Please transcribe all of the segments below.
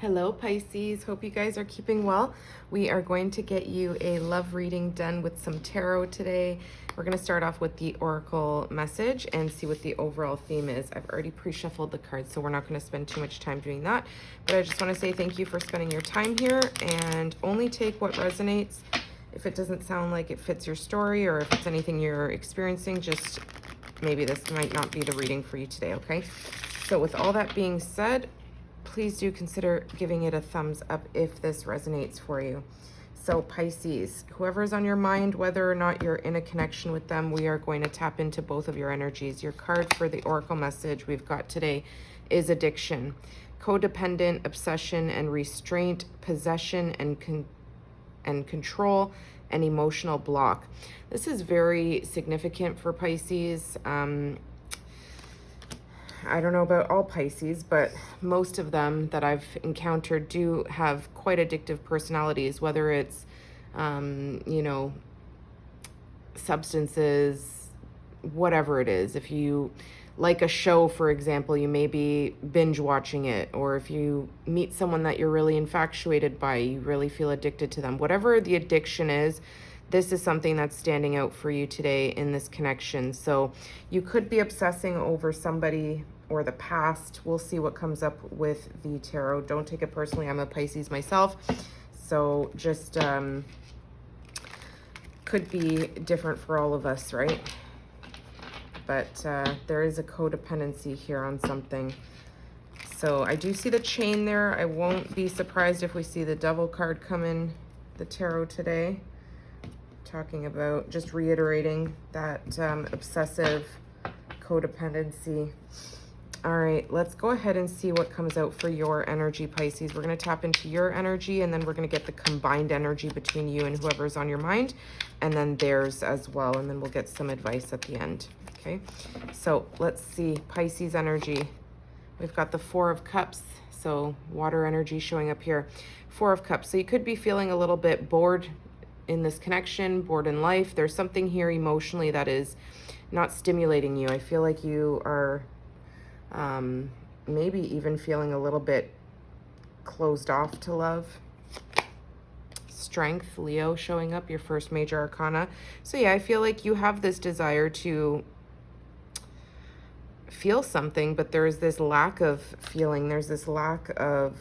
Hello, Pisces. Hope you guys are keeping well. We are going to get you a love reading done with some tarot today. We're going to start off with the oracle message and see what the overall theme is. I've already pre-shuffled the cards, so we're not going to spend too much time doing that. But I just want to say thank you for spending your time here, and only take what resonates. If it doesn't sound like it fits your story, or if it's anything you're experiencing, just maybe this might not be the reading for you today, okay? So with all that being said, please do consider giving it a thumbs up if this resonates for you. So Pisces, whoever is on your mind, whether or not you're in a connection with them, we are going to tap into both of your energies. Your card for the oracle message we've got today is addiction, codependent, obsession and restraint, possession and control, and emotional block. This is very significant for Pisces. I don't know about all Pisces, but most of them that I've encountered do have quite addictive personalities, whether it's, you know, substances, whatever it is. If you like a show, for example, you may be binge watching it, or if you meet someone that you're really infatuated by, you really feel addicted to them. Whatever the addiction is, this is something that's standing out for you today in this connection. So you could be obsessing over somebody or the past. We'll see what comes up with the tarot. Don't take it personally. I'm a Pisces myself. So just could be different for all of us, right? But there is a codependency here on something. So I do see the chain there. I won't be surprised if we see the Devil card come in the tarot today. Talking about, just reiterating that obsessive codependency. All right, let's go ahead and see what comes out for your energy, Pisces. We're going to tap into your energy, and then we're going to get the combined energy between you and whoever's on your mind, and then theirs as well, and then we'll get some advice at the end. Okay, so let's see Pisces energy. We've got the Four of Cups, so water energy showing up here. Four of Cups. So you could be feeling a little bit bored in this connection, bored in life. There's something here emotionally that is not stimulating you. I feel like you are maybe even feeling a little bit closed off to love. Strength, Leo showing up, your first major arcana. So yeah, I feel like you have this desire to feel something, but there's this lack of feeling. There's this lack of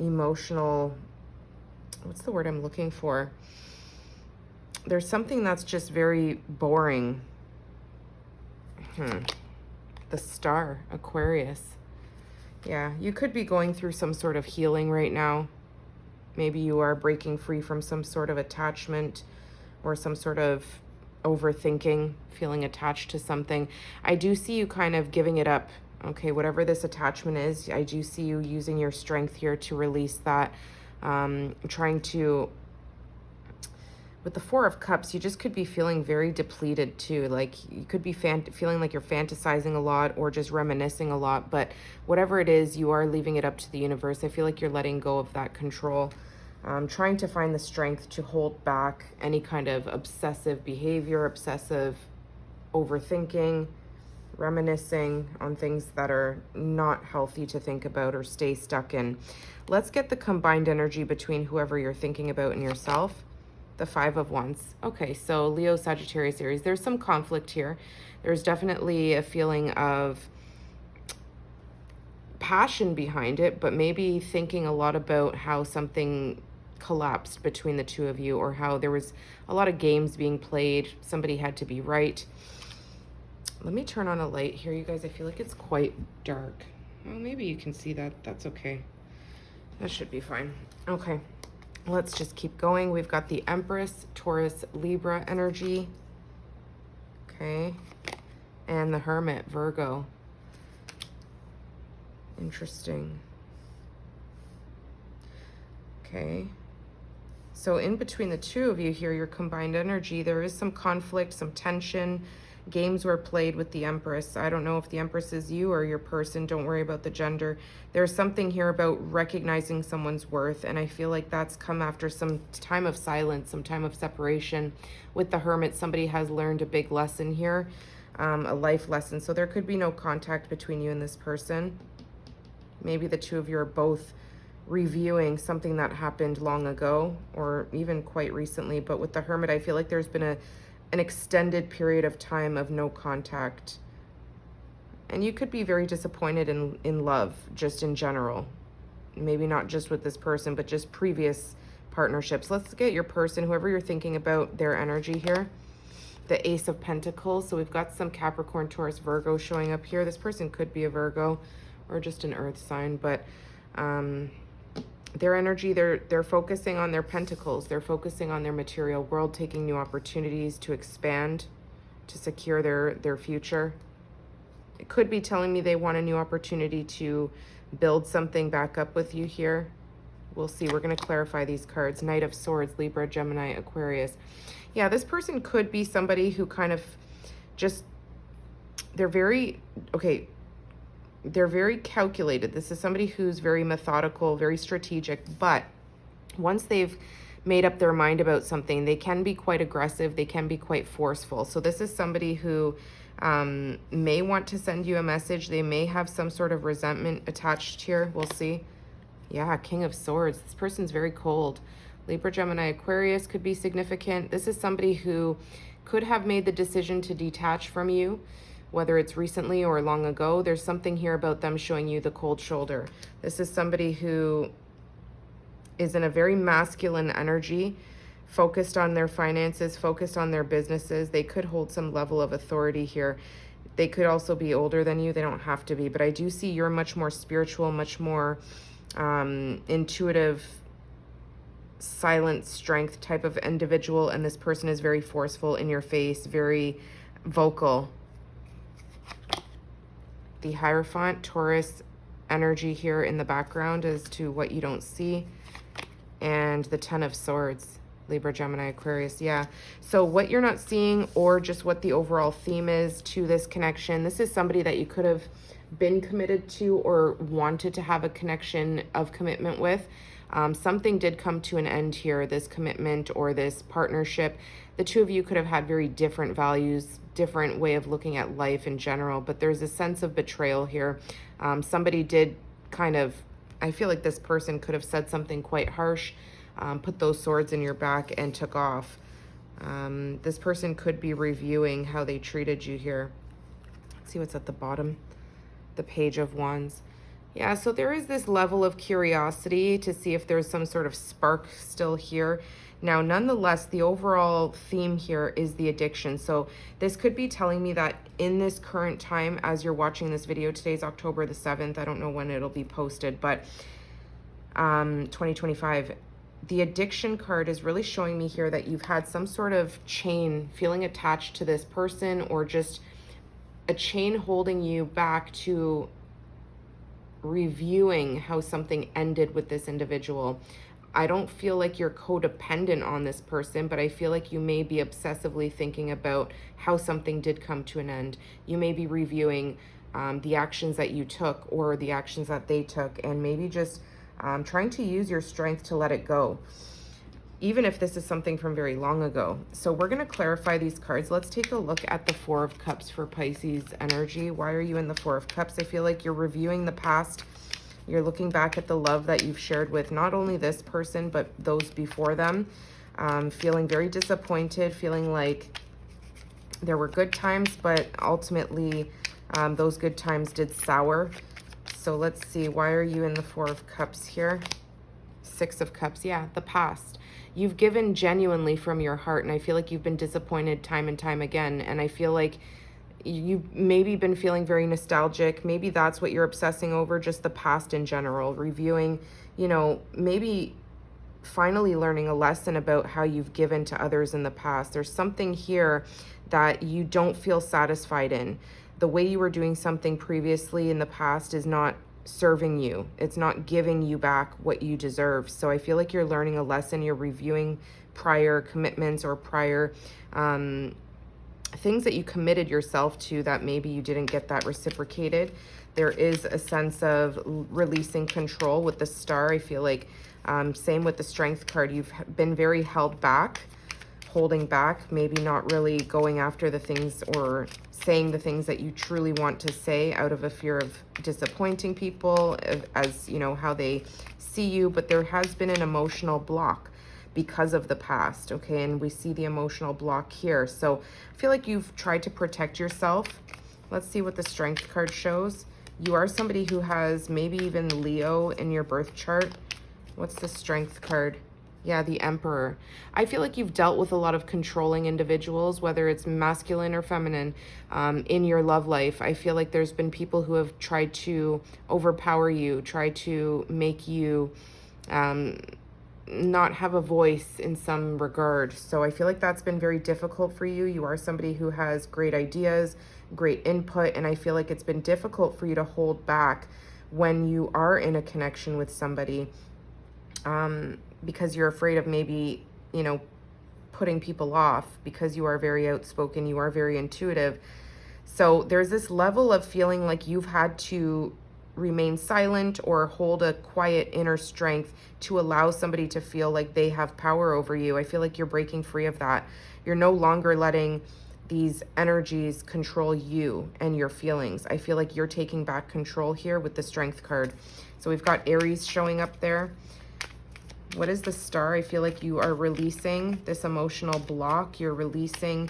emotional, what's the word I'm looking for? There's something that's just very boring. The Star, Aquarius. Yeah, you could be going through some sort of healing right now. Maybe you are breaking free from some sort of attachment or some sort of overthinking, feeling attached to something. I do see you kind of giving it up. Okay, whatever this attachment is, I do see you using your strength here to release that. Trying to, with the Four of Cups, you just could be feeling very depleted too. Like you could be feeling like you're fantasizing a lot or just reminiscing a lot, but whatever it is, you are leaving it up to the universe. I feel like you're letting go of that control, trying to find the strength to hold back any kind of obsessive behavior, obsessive overthinking, reminiscing on things that are not healthy to think about or stay stuck in. Let's get the combined energy between whoever you're thinking about and yourself. The Five of Wands. Okay, so Leo, Sagittarius, Aries. There's some conflict here. There's definitely a feeling of passion behind it, but maybe thinking a lot about how something collapsed between the two of you, or how there was a lot of games being played. Somebody had to be right. Let me turn on a light here, you guys. I feel like it's quite dark. Well, maybe you can see that. That's okay. That should be fine. Okay. Let's just keep going. We've got the Empress, Taurus, Libra energy. Okay. And the Hermit, Virgo. Interesting. Okay. So in between the two of you here, your combined energy, there is some conflict, some tension. Games were played with the Empress. I don't know if the Empress is you or your person. Don't worry about the gender. There's something here about recognizing someone's worth, and I feel like that's come after some time of silence, some time of separation. With the Hermit, somebody has learned a big lesson here, a life lesson. So there could be no contact between you and this person. Maybe the two of you are both reviewing something that happened long ago or even quite recently. But with the Hermit, I feel like there's been an extended period of time of no contact. And you could be very disappointed in love, just in general. Maybe not just with this person, but just previous partnerships. Let's get your person, whoever you're thinking about, their energy here. The Ace of Pentacles. So we've got some Capricorn, Taurus, Virgo showing up here. This person could be a Virgo or just an earth sign, but their energy, they're focusing on their pentacles. They're focusing on their material world, taking new opportunities to expand, to secure their future. It could be telling me they want a new opportunity to build something back up with you here. We'll see. We're going to clarify these cards. Knight of Swords, Libra, Gemini, Aquarius. Yeah, this person could be somebody who kind of just, they're very calculated. This is somebody who's very methodical, very strategic, but once they've made up their mind about something, they can be quite aggressive. They can be quite forceful. So this is somebody who may want to send you a message. They may have some sort of resentment attached here. We'll see. Yeah, King of Swords. This person's very cold. Libra, Gemini, Aquarius could be significant. This is somebody who could have made the decision to detach from you, whether it's recently or long ago. There's something here about them showing you the cold shoulder. This is somebody who is in a very masculine energy, focused on their finances, focused on their businesses. They could hold some level of authority here. They could also be older than you. They don't have to be, but I do see you're much more spiritual, much more intuitive, silent strength type of individual, and this person is very forceful, in your face, very vocal. The Hierophant, Taurus energy here in the background as to what you don't see, and the Ten of Swords, Libra, Gemini, Aquarius. Yeah, so what you're not seeing, or just what the overall theme is to this connection, this is somebody that you could have been committed to or wanted to have a connection of commitment with. Something did come to an end here, this commitment or this partnership. The two of you could have had very different values, different way of looking at life in general, but there's a sense of betrayal here. Somebody did kind of, I feel like this person could have said something quite harsh, put those swords in your back and took off. This person could be reviewing how they treated you here. Let's see what's at the bottom. The Page of Wands. Yeah, so there is this level of curiosity to see if there's some sort of spark still here. Now, nonetheless, the overall theme here is the addiction. So this could be telling me that in this current time, as you're watching this video, today's October the 7th, I don't know when it'll be posted, but 2025, the addiction card is really showing me here that you've had some sort of chain, feeling attached to this person, or just a chain holding you back to reviewing how something ended with this individual. I don't feel like you're codependent on this person, but I feel like you may be obsessively thinking about how something did come to an end. You may be reviewing the actions that you took or the actions that they took, and maybe just trying to use your strength to let it go, even if this is something from very long ago. So we're going to clarify these cards. Let's take a look at the Four of Cups for Pisces energy. Why are you in the Four of Cups? I feel like you're reviewing the past. You're looking back at the love that you've shared with not only this person, but those before them. Feeling very disappointed, feeling like there were good times, but ultimately those good times did sour. So let's see, why are you in the Four of Cups here? Six of Cups, yeah, the past. You've given genuinely from your heart, and I feel like you've been disappointed time and time again, and I feel like you've maybe been feeling very nostalgic. Maybe that's what you're obsessing over, just the past in general, reviewing, you know, maybe finally learning a lesson about how you've given to others in the past. There's something here that you don't feel satisfied in. The way you were doing something previously in the past is not serving you. It's not giving you back what you deserve. So I feel like you're learning a lesson. You're reviewing prior commitments or prior things that you committed yourself to that maybe you didn't get that reciprocated. There is a sense of releasing control with the Star. I feel like same with the Strength card. You've been very held back, holding back, maybe not really going after the things or saying the things that you truly want to say out of a fear of disappointing people, as you know, how they see you. But there has been an emotional block because of the past, okay? And we see the emotional block here. So I feel like you've tried to protect yourself. Let's see what the Strength card shows. You are somebody who has maybe even Leo in your birth chart. What's the Strength card? Yeah, the Emperor. I feel like you've dealt with a lot of controlling individuals, whether it's masculine or feminine, in your love life. I feel like there's been people who have tried to overpower you, tried to make you not have a voice in some regard. So I feel like that's been very difficult for you. You are somebody who has great ideas, great input, and I feel like it's been difficult for you to hold back when you are in a connection with somebody, because you're afraid of maybe, you know, putting people off, because you are very outspoken, you are very intuitive. So there's this level of feeling like you've had to remain silent or hold a quiet inner strength to allow somebody to feel like they have power over you. I feel like you're breaking free of that. You're no longer letting these energies control you and your feelings. I feel like you're taking back control here with the Strength card. So we've got Aries showing up there. What is the Star? I feel like you are releasing this emotional block. You're releasing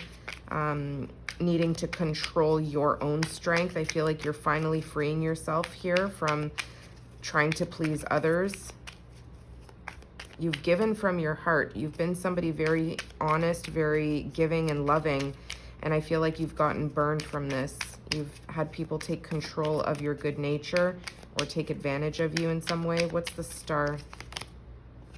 needing to control your own strength. I feel like you're finally freeing yourself here from trying to please others. You've given from your heart. You've been somebody very honest, very giving and loving. And I feel like you've gotten burned from this. You've had people take control of your good nature or take advantage of you in some way. What's the Star?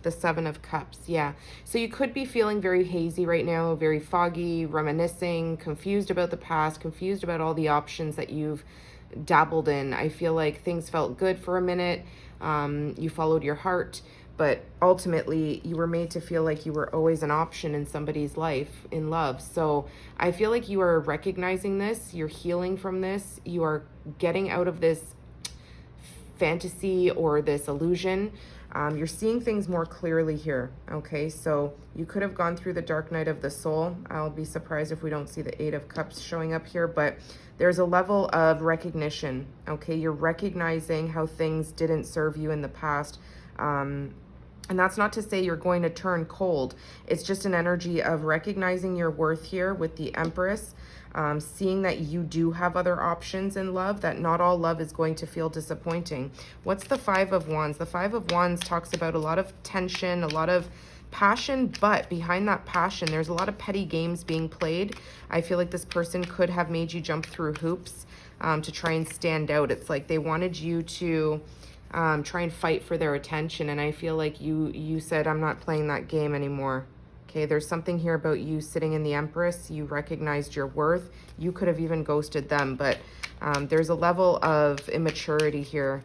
The Seven of Cups. Yeah. So you could be feeling very hazy right now, very foggy, reminiscing, confused about the past, confused about all the options that you've dabbled in. I feel like things felt good for a minute. You followed your heart, but ultimately you were made to feel like you were always an option in somebody's life, in love. So I feel like you are recognizing this, you're healing from this, you are getting out of this fantasy or this illusion. You're seeing things more clearly here, okay? So you could have gone through the dark night of the soul. I'll be surprised if we don't see the Eight of Cups showing up here, but there's a level of recognition, okay? You're recognizing how things didn't serve you in the past. And that's not to say you're going to turn cold. It's just an energy of recognizing your worth here with the Empress. Seeing that you do have other options in love, that not all love is going to feel disappointing. What's the Five of Wands? The Five of Wands talks about a lot of tension, a lot of passion, but behind that passion, there's a lot of petty games being played. I feel like this person could have made you jump through hoops to try and stand out. It's like they wanted you to try and fight for their attention, and I feel like you said, I'm not playing that game anymore. Okay, there's something here about you sitting in the Empress. You recognized your worth. You could have even ghosted them, but there's a level of immaturity here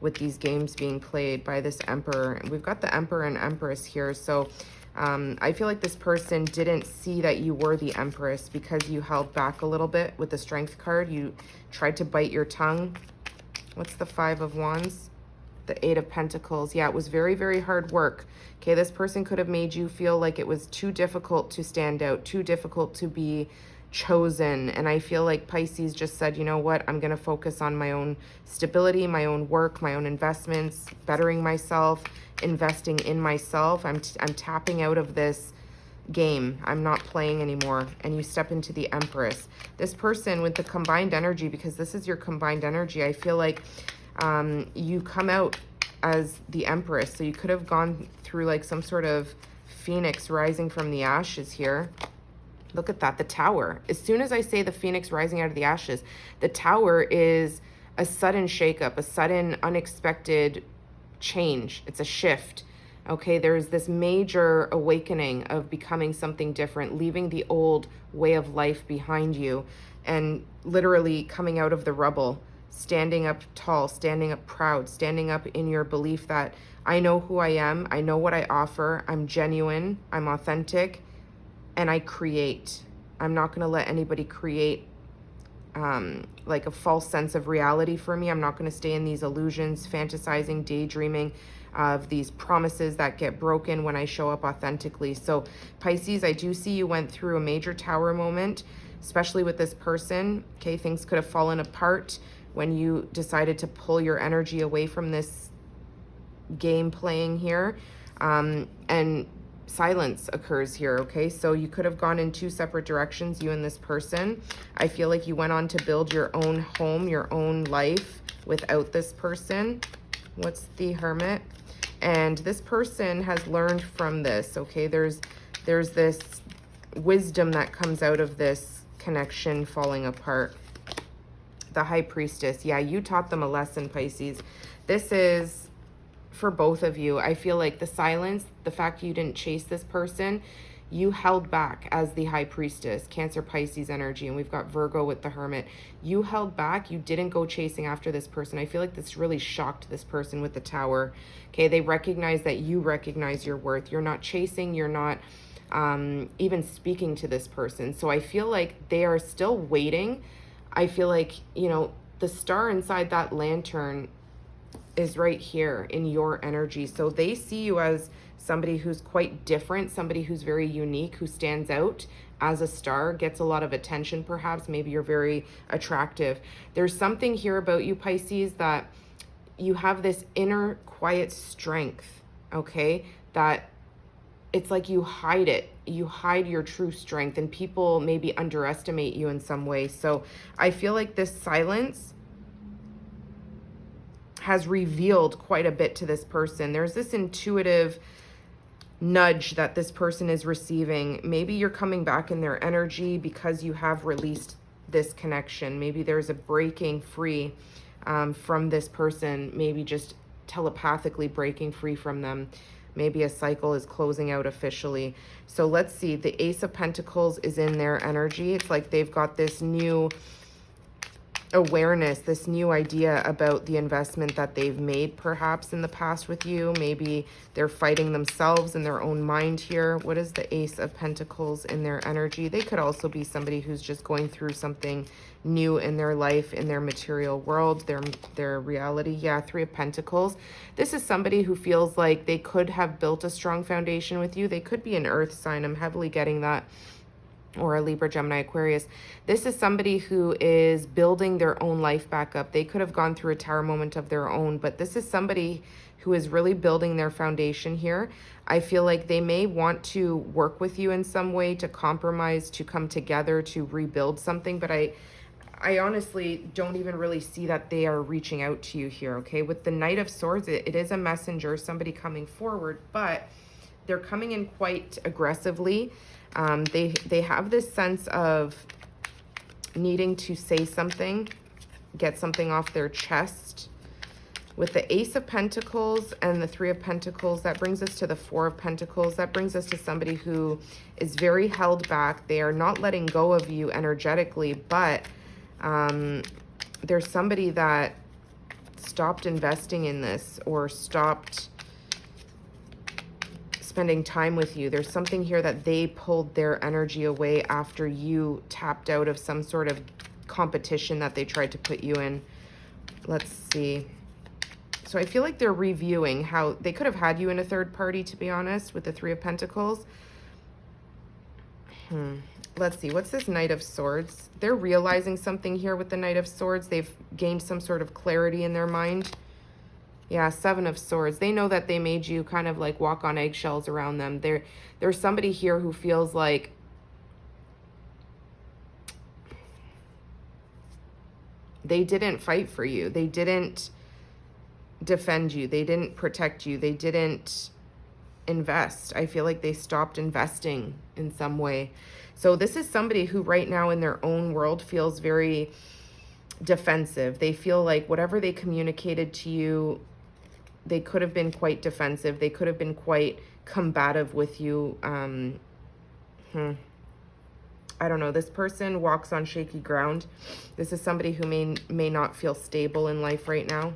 with these games being played by this Emperor. And we've got the Emperor and Empress here. So I feel like this person didn't see that you were the Empress because you held back a little bit with the Strength card. You tried to bite your tongue. What's the Five of Wands? The Eight of Pentacles. Yeah, it was very, very hard work. Okay, this person could have made you feel like it was too difficult to stand out, too difficult to be chosen. And I feel like Pisces just said, you know what, I'm going to focus on my own stability, my own work, my own investments, bettering myself, investing in myself. I'm tapping out of this game. I'm not playing anymore. And you step into the Empress. This person with the combined energy, because this is your combined energy, I feel like you come out as the Empress. So you could have gone through like some sort of phoenix rising from the ashes here. Look at that, the Tower. As soon as I say the phoenix rising out of the ashes, the Tower is a sudden shakeup, a sudden unexpected change. It's a shift. Okay, there's this major awakening of becoming something different, leaving the old way of life behind you and literally coming out of the rubble. Standing up tall, standing up proud, standing up in your belief that I know who I am, I know what I offer, I'm genuine, I'm authentic, and I create. I'm not going to let anybody create like a false sense of reality for me. I'm not going to stay in these illusions, fantasizing, daydreaming of these promises that get broken when I show up authentically. So Pisces, I do see you went through a major Tower moment. especially with this person. Okay, things could have fallen apart when you decided to pull your energy away from this game playing here. And silence occurs here, okay? So you could have gone in two separate directions, you and this person. I feel like you went on to build your own home, your own life without this person. What's the Hermit? And this person has learned from this, okay? There's this wisdom that comes out of this connection falling apart. The High Priestess. Yeah, you taught them a lesson, Pisces. This is for both of you. I feel like the silence, the fact you didn't chase this person, you held back as the High Priestess, Cancer, Pisces energy, and we've got Virgo with the Hermit. You held back. You didn't go chasing after this person. I feel like this really shocked this person with the Tower. Okay, they recognize that you recognize your worth. You're not chasing. You're not even speaking to this person. So I feel like they are still waiting. I feel like, you know, the star inside that lantern is right here in your energy. So they see you as somebody who's quite different, somebody who's very unique, who stands out as a star, gets a lot of attention perhaps. Maybe you're very attractive. There's something here about you, Pisces, that you have this inner quiet strength, okay? That it's like you hide it. You hide your true strength, and people maybe underestimate you in some way. So I feel like this silence has revealed quite a bit to this person. There's this intuitive nudge that this person is receiving. Maybe you're coming back in their energy because you have released this connection. Maybe there's a breaking free from this person, maybe just telepathically breaking free from them. Maybe a cycle is closing out officially. So let's see. The Ace of Pentacles is in their energy. It's like they've got this new awareness, this new idea about the investment that they've made perhaps in the past with you. Maybe they're fighting themselves in their own mind here. What is the Ace of Pentacles in their energy? They could also be somebody who's just going through something new in their life, in their material world, their reality. Yeah, Three of Pentacles. This is somebody who feels like they could have built a strong foundation with you. They could be an earth sign. I'm heavily getting that. Or a Libra, Gemini, Aquarius. This is somebody who is building their own life back up. They could have gone through a tower moment of their own, but this is somebody who is really building their foundation here. I feel like they may want to work with you in some way, to compromise, to come together, to rebuild something, but I honestly don't even really see that they are reaching out to you here, okay? With the Knight of Swords, it is a messenger, somebody coming forward, but they're coming in quite aggressively. They have this sense of needing to say something, get something off their chest. With the Ace of Pentacles and the Three of Pentacles, that brings us to the Four of Pentacles. That brings us to somebody who is very held back. They are not letting go of you energetically, but there's somebody that stopped investing in this or stopped spending time with you. There's something here that they pulled their energy away after you tapped out of some sort of competition that they tried to put you in. Let's see. So I feel like they're reviewing how they could have had you in a third party, to be honest, with the Three of Pentacles. Let's see. What's this Knight of Swords? They're realizing something here with the Knight of Swords. They've gained some sort of clarity in their mind. Yeah, Seven of Swords. They know that they made you kind of like walk on eggshells around them. There's somebody here who feels like they didn't fight for you. They didn't defend you. They didn't protect you. They didn't invest. I feel like they stopped investing in some way. So this is somebody who right now in their own world feels very defensive. They feel like whatever they communicated to you, they could have been quite defensive. They could have been quite combative with you. I don't know. This person walks on shaky ground. This is somebody who may not feel stable in life right now.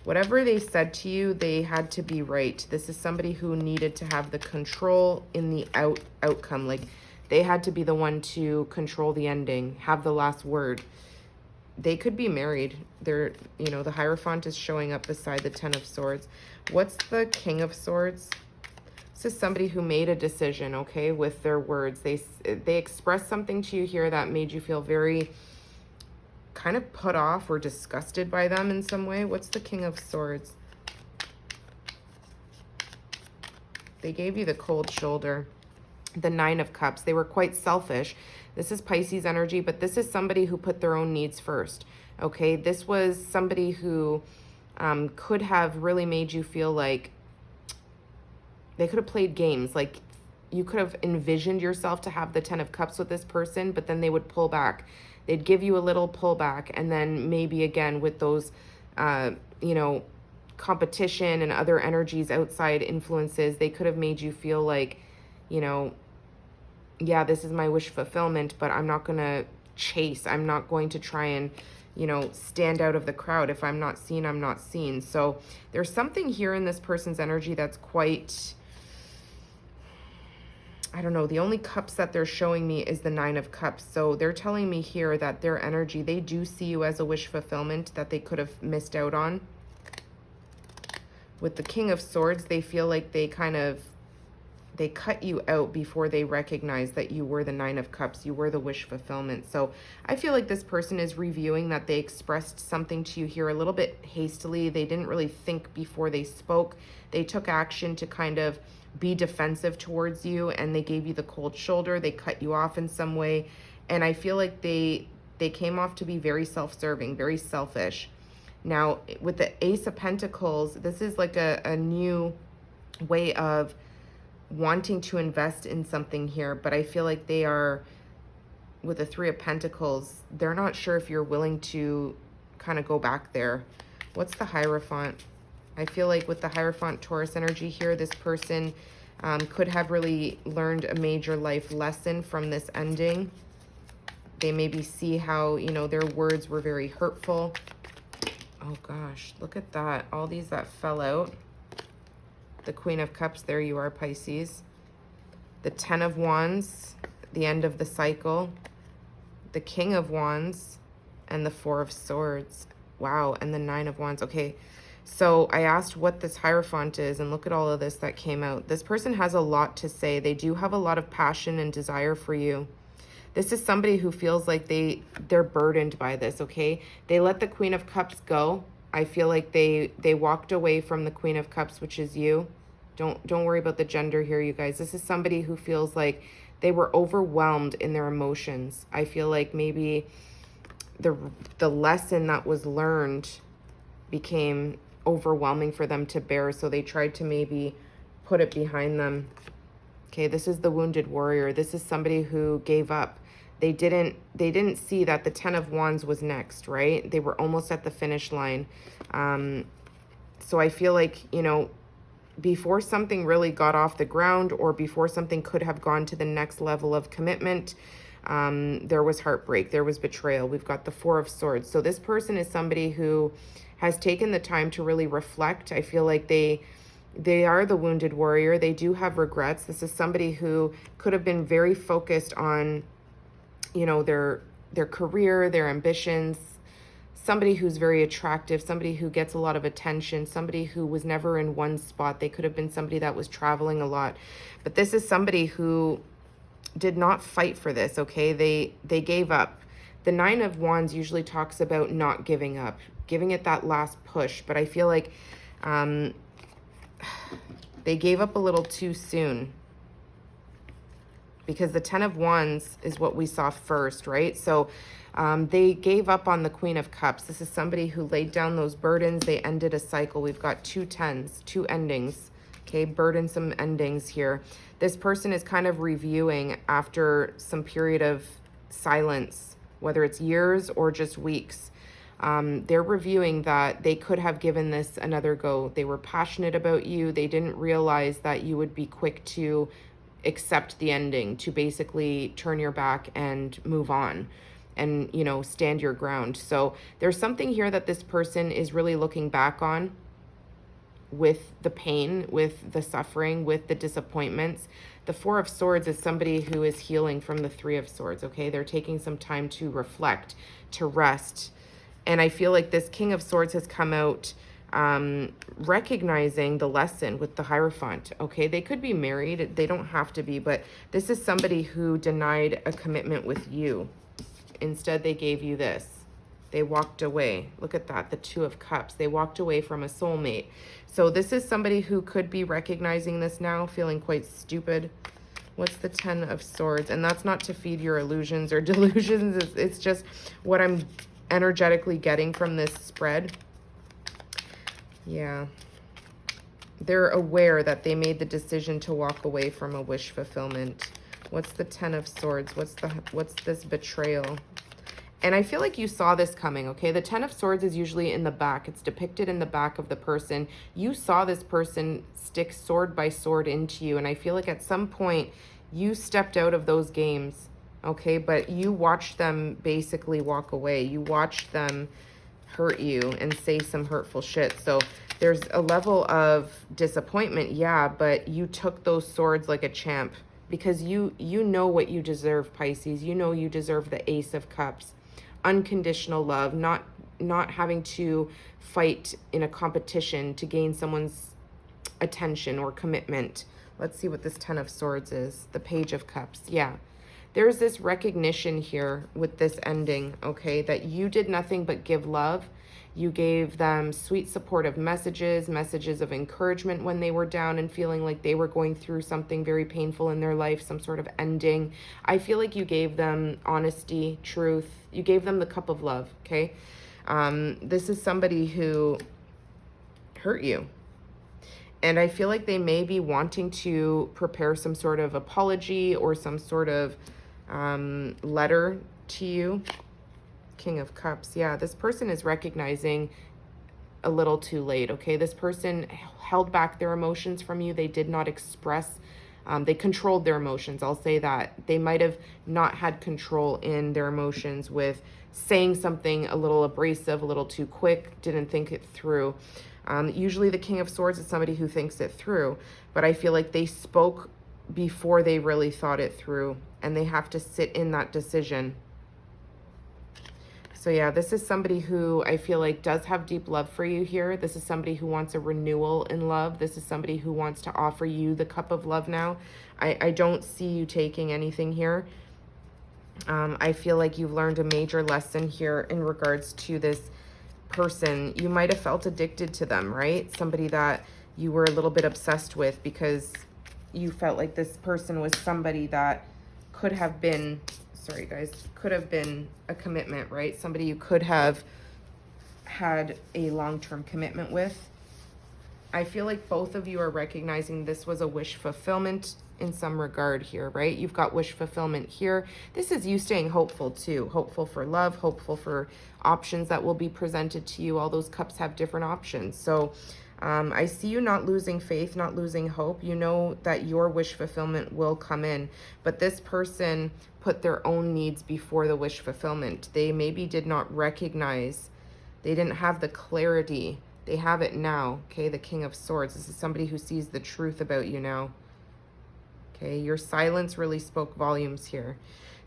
Whatever they said to you, they had to be right. This is somebody who needed to have the control in the outcome. Like they had to be the one to control the ending, have the last word. They could be married. They're, you know, the Hierophant is showing up beside the Ten of Swords. What's the King of Swords? This is somebody who made a decision, okay, with their words. They expressed something to you here that made you feel very kind of put off or disgusted by them in some way. What's the King of Swords? They gave you the cold shoulder. The Nine of Cups. They were quite selfish. This is Pisces energy, but this is somebody who put their own needs first. Okay, this was somebody who could have really made you feel like they could have played games. Like you could have envisioned yourself to have the Ten of Cups with this person, but then they would pull back. They'd give you a little pullback, and then maybe again with those, you know, competition and other energies, outside influences, they could have made you feel like, you know, yeah, this is my wish fulfillment, but I'm not going to chase. I'm not going to try and, you know, stand out of the crowd. If I'm not seen, I'm not seen. So there's something here in this person's energy that's quite, I don't know. The only cups that they're showing me is the Nine of Cups. So they're telling me here that their energy, they do see you as a wish fulfillment that they could have missed out on. With the King of Swords, they feel like they cut you out before they recognized that you were the Nine of Cups. You were the wish fulfillment. So I feel like this person is reviewing that they expressed something to you here a little bit hastily. They didn't really think before they spoke. They took action to kind of be defensive towards you, and they gave you the cold shoulder. They cut you off in some way. And I feel like they came off to be very self-serving, very selfish. Now, with the Ace of Pentacles, this is like a new way of wanting to invest in something here, but I feel like they are, with the Three of Pentacles, they're not sure if you're willing to kind of go back there. What's the Hierophant? I feel like with the Hierophant Taurus energy here, this person could have really learned a major life lesson from this ending. They maybe see how, you know, their words were very hurtful. Oh gosh, look at that. All these that fell out. The Queen of Cups, there you are, Pisces. The Ten of Wands, the end of the cycle. The King of Wands, and the Four of Swords. Wow, and the Nine of Wands. Okay, so I asked what this Hierophant is, and look at all of this that came out. This person has a lot to say. They do have a lot of passion and desire for you. This is somebody who feels like they're burdened by this, okay? They let the Queen of Cups go. I feel like they walked away from the Queen of Cups, which is you. Don't worry about the gender here, you guys. This is somebody who feels like they were overwhelmed in their emotions. I feel like maybe the lesson that was learned became overwhelming for them to bear, so they tried to maybe put it behind them. Okay, this is the Wounded Warrior. This is somebody who gave up. They didn't see that the Ten of Wands was next, right? They were almost at the finish line. So I feel like, you know, before something really got off the ground, or before something could have gone to the next level of commitment, there was heartbreak, there was betrayal. We've got the Four of Swords. So this person is somebody who has taken the time to really reflect. I feel like they are the Wounded Warrior. They do have regrets. This is somebody who could have been very focused on, you know, their career, their ambitions, somebody who's very attractive, somebody who gets a lot of attention, somebody who was never in one spot. They could have been somebody that was traveling a lot. But this is somebody who did not fight for this, okay? They gave up. The Nine of Wands usually talks about not giving up, giving it that last push. But I feel like they gave up a little too soon, because the Ten of Wands is what we saw first, right? So they gave up on the Queen of Cups. This is somebody who laid down those burdens. They ended a cycle. We've got two tens, two endings, okay? Burdensome endings here. This person is kind of reviewing after some period of silence, whether it's years or just weeks. They're reviewing that they could have given this another go. They were passionate about you. They didn't realize that you would be quick to accept the ending, to basically turn your back and move on and, you know, stand your ground. So there's something here that this person is really looking back on, with the pain, with the suffering, with the disappointments. The Four of Swords is somebody who is healing from the Three of Swords, okay? They're taking some time to reflect, to rest. And I feel like this King of Swords has come out recognizing the lesson with the Hierophant, okay? They could be married. They don't have to be, but this is somebody who denied a commitment with you. Instead, they gave you this. They walked away. Look at that, the Two of Cups. They walked away from a soulmate. So this is somebody who could be recognizing this now, feeling quite stupid. What's the Ten of Swords? And that's not to feed your illusions or delusions. It's just what I'm energetically getting from this spread. Yeah. They're aware that they made the decision to walk away from a wish fulfillment. What's the Ten of Swords? What's this betrayal? And I feel like you saw this coming, okay? The Ten of Swords is usually in the back. It's depicted in the back of the person. You saw this person stick sword by sword into you. And I feel like at some point you stepped out of those games, okay? But you watched them basically walk away. You watched them hurt you and say some hurtful shit. So there's a level of disappointment, yeah, but you took those swords like a champ because you know what you deserve, Pisces. You know you deserve the Ace of Cups. Unconditional love, not having to fight in a competition to gain someone's attention or commitment. Let's see what this Ten of Swords is. The Page of Cups. Yeah. There's this recognition here with this ending, okay, that you did nothing but give love. You gave them sweet supportive messages of encouragement when they were down and feeling like they were going through something very painful in their life, some sort of ending. I feel like you gave them honesty, truth. You gave them the cup of love, okay? This is somebody who hurt you. And I feel like they may be wanting to prepare some sort of apology or some sort of letter to you. King of Cups. Yeah, this person is recognizing a little too late, okay? This person held back their emotions from you. They did not express, they controlled their emotions. I'll say that. They might have not had control in their emotions with saying something a little abrasive, a little too quick, didn't think it through. Usually the King of Swords is somebody who thinks it through, but I feel like they spoke before they really thought it through, and they have to sit in that decision. So yeah, this is somebody who I feel like does have deep love for you here. This is somebody who wants a renewal in love. This is somebody who wants to offer you the cup of love now. I don't see you taking anything here. I feel like you've learned a major lesson here in regards to this person. You might have felt addicted to them, right? Somebody that you were a little bit obsessed with because you felt like this person was somebody that could have been, sorry guys, could have been a commitment, right? Somebody you could have had a long-term commitment with. I feel like both of you are recognizing this was a wish fulfillment in some regard here, right? You've got wish fulfillment here. This is you staying hopeful too. Hopeful for love, hopeful for options that will be presented to you. All those cups have different options. So I see you not losing faith, not losing hope. You know that your wish fulfillment will come in, but this person put their own needs before the wish fulfillment. They maybe did not recognize, they didn't have the clarity. They have it now, okay? The King of Swords. This is somebody who sees the truth about you now. Okay, your silence really spoke volumes here.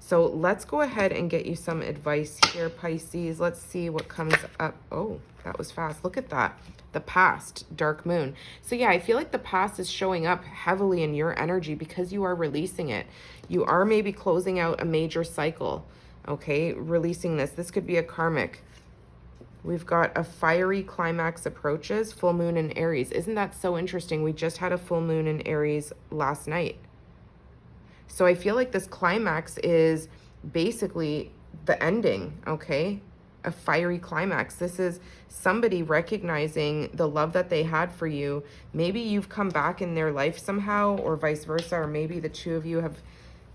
So let's go ahead and get you some advice here, Pisces. Let's see what comes up. Oh, that was fast. Look at that. The past, dark moon. So yeah, I feel like the past is showing up heavily in your energy because you are releasing it. You are maybe closing out a major cycle, okay? Releasing this. This could be a karmic. We've got a fiery climax approaches, full moon in Aries. Isn't that so interesting? We just had a full moon in Aries last night. So I feel like this climax is basically the ending, okay? A fiery climax. This is somebody recognizing the love that they had for you. Maybe you've come back in their life somehow, or vice versa, or maybe the two of you have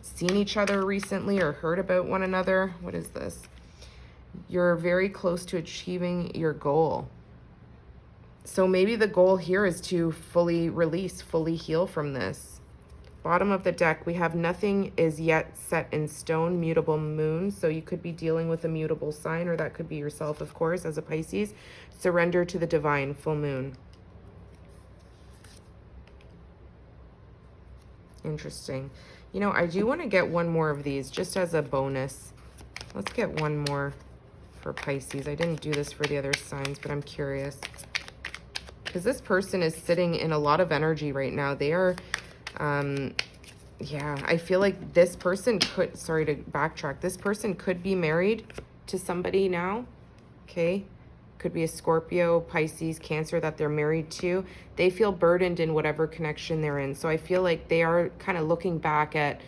seen each other recently or heard about one another. What is this? You're very close to achieving your goal. So maybe the goal here is to fully release, fully heal from this. Bottom of the deck, we have nothing is yet set in stone, mutable moon. So you could be dealing with a mutable sign, or that could be yourself, of course, as a Pisces. Surrender to the divine, full moon. Interesting. You know, I do want to get one more of these just as a bonus. Let's get one more for Pisces. I didn't do this for the other signs, but I'm curious. because this person is sitting in a lot of energy right now. They are, yeah, I feel like this person could, sorry to backtrack, this person could be married to somebody now, okay? Could be a Scorpio, Pisces, Cancer that they're married to. They feel burdened in whatever connection they're in. So I feel like they are kind of looking back at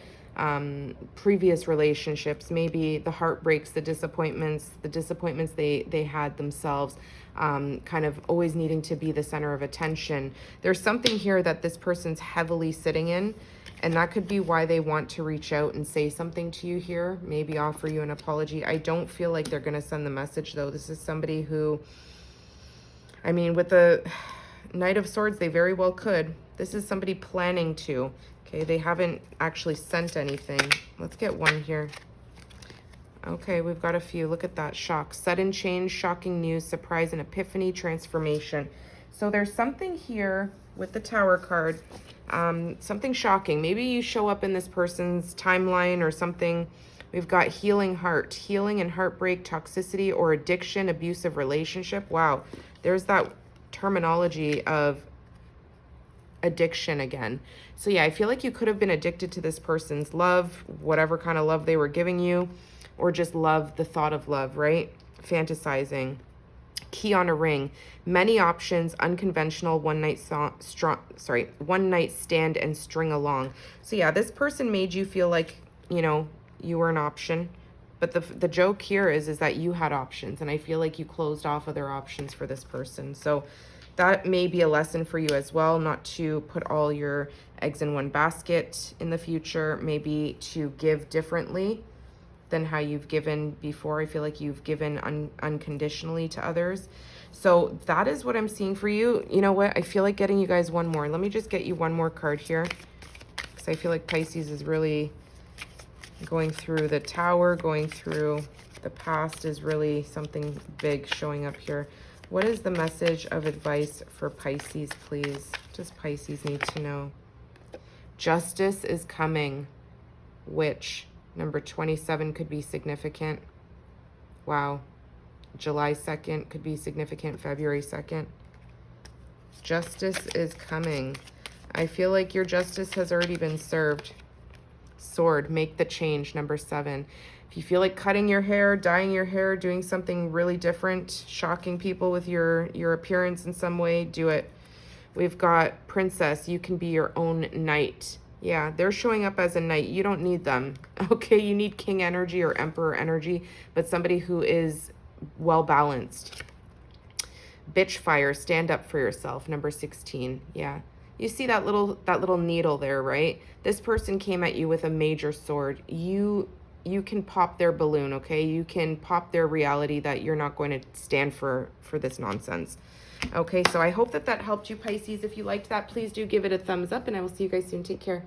previous relationships, maybe the heartbreaks, the disappointments they had themselves, kind of always needing to be the center of attention. There's something here that this person's heavily sitting in, and that could be why they want to reach out and say something to you here, maybe offer you an apology. I don't feel like they're going to send the message, though. This is somebody who, I mean, with the Knight of Swords, they very well could. This is somebody planning to. Okay, they haven't actually sent anything. Let's get one here. Okay, we've got a few. Look at that. Shock. Sudden change, shocking news, surprise, and epiphany, transformation. So there's something here with the Tower card. Something shocking. Maybe you show up in this person's timeline or something. We've got healing heart, healing and heartbreak, toxicity or addiction, abusive relationship. Wow, there's that terminology of addiction again. So yeah, I feel like you could have been addicted to this person's love, whatever kind of love they were giving you, or just love, the thought of love, right? Fantasizing. Key on a ring. Many options, unconventional, one night stand and string along. So yeah, this person made you feel like, you know, you were an option. But the joke here is that you had options, and I feel like you closed off other options for this person. So that may be a lesson for you as well, not to put all your eggs in one basket in the future, maybe to give differently than how you've given before. I feel like you've given unconditionally to others. So that is what I'm seeing for you. You know what? I feel like getting you guys one more. Let me just get you one more card here, because I feel like Pisces is really going through the Tower, going through the past is really something big showing up here. What is the message of advice for Pisces, please? What does Pisces need to know? Justice is coming, which number 27 could be significant. Wow. July 2nd could be significant, February 2nd. Justice is coming. I feel like your justice has already been served. Sword, make the change, number 7. If you feel like cutting your hair, dyeing your hair, doing something really different, shocking people with your appearance in some way, do it. We've got Princess, you can be your own knight. Yeah, they're showing up as a knight. You don't need them. Okay, you need king energy or emperor energy, but somebody who is well balanced. Bitch fire, stand up for yourself, number 16. Yeah. You see that little needle there, right? This person came at you with a major sword. You can pop their balloon, okay? You can pop their reality that you're not going to stand for this nonsense. Okay, so I hope that helped you, Pisces. If you liked that, please do give it a thumbs up, and I will see you guys soon. Take care.